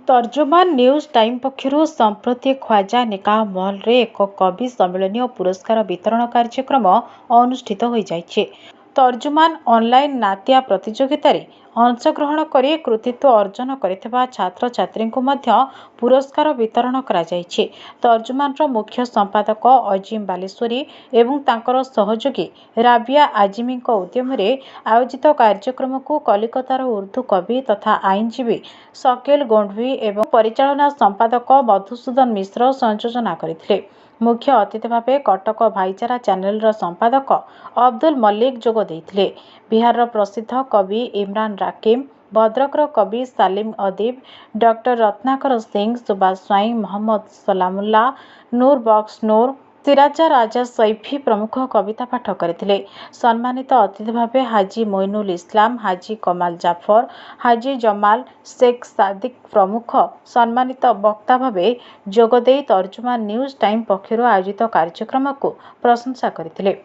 तर्जुमान news time पक्षरु संप्रति ख्वाजा निकाह महल रे एक कवि सम्मेलन और पुरस्कार वितरण कार्यक्रम अनुष्ठित हो जाइछे। तर्जुमान ऑनलाइन नातिया प्रतियोगिता रे अंशग्रहण करी कृतित्व अर्जन करिथिबा छात्र छात्री को मध्य पुरस्कार वितरण करा जाइछे। तर्जुमान रो मुख्य संपादक अजीम बालेश्वरी एवं तांकर सहयोगी राबिया आजिमी उद्यम रे आयोजित कार्यक्रम को कलिकतार उर्दू कवि तथा आईनजीवी शकील गोंडवी एवं परिचालना संपादक मधुसूदन मिश्र संयोजना करथिले। मुख्य अतिथि भावे कटक भाईचारा चैनल संपादक अब्दुल मल्लिक जोग देइथिले। बिहार प्रसिद्ध कवि इमरान राकिम, भद्रक कवि सालिम अदीब, डॉक्टर रत्नाकर सिंह, सुभाष स्वाई, मोहम्मद सलामुल्ला, नूर बख्श नूर, सिराजा राजा सैफी प्रमुख कविता पाठ करथिले। सम्मानित अतिथि भावे हाजी मोइनुल इस्लाम, हाजी कमाल जाफर, हाजी जमाल, शेख सादिक प्रमुख सम्मानित वक्ता भावे जोगदे तर्जुमान न्यूज टाइम पक्षरु आयोजित कार्यक्रम को प्रशंसा करथिले।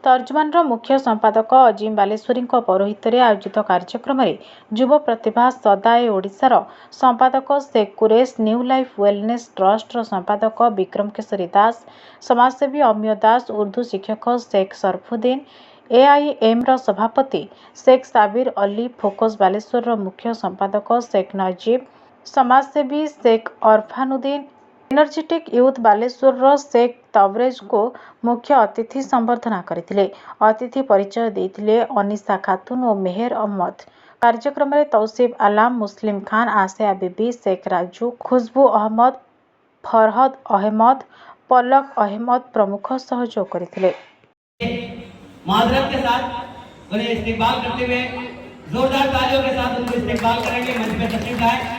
तर्जुमान मुख्य संपादक अजीम बालेश्वरी पौरोहित आयोजित कार्यक्रम में युव प्रतिभा सदाए ओडिशार संपादक Sheikh Kuresh, new life wellness trust संपादक विक्रम केशरी दास, समाजसेवी अमिय दास, उर्दू शिक्षक शेख सरफुद्दीन, एआईएम सभापति शेख साबिर अली, फोकस बालेश्वर मुख्य संपादक शेख नजीब, समाजसेवी शेख अरफानुद्दीन, एनर्जेटिक यूथ बालेश्वर शेख तबरेज को मुख्य अतिथि संबर्धना करथिले। अतिथि परिचय देथिले अनिशा खातून और मेहर अहमद। कार्यक्रम में तौसीफ आलम, मुस्लिम खान, आसिया बीबी, शेख राजू, खुशबू अहमद, फरहद अहमद, पलक अहमद प्रमुख सहयोग करथिले। माजरत के साथ उन्हें इस्तेमाल करते हुए जोरदार तालियों के साथ उनको इस्तेमाल करेंगे। मंच पे तशरीफ लाएं।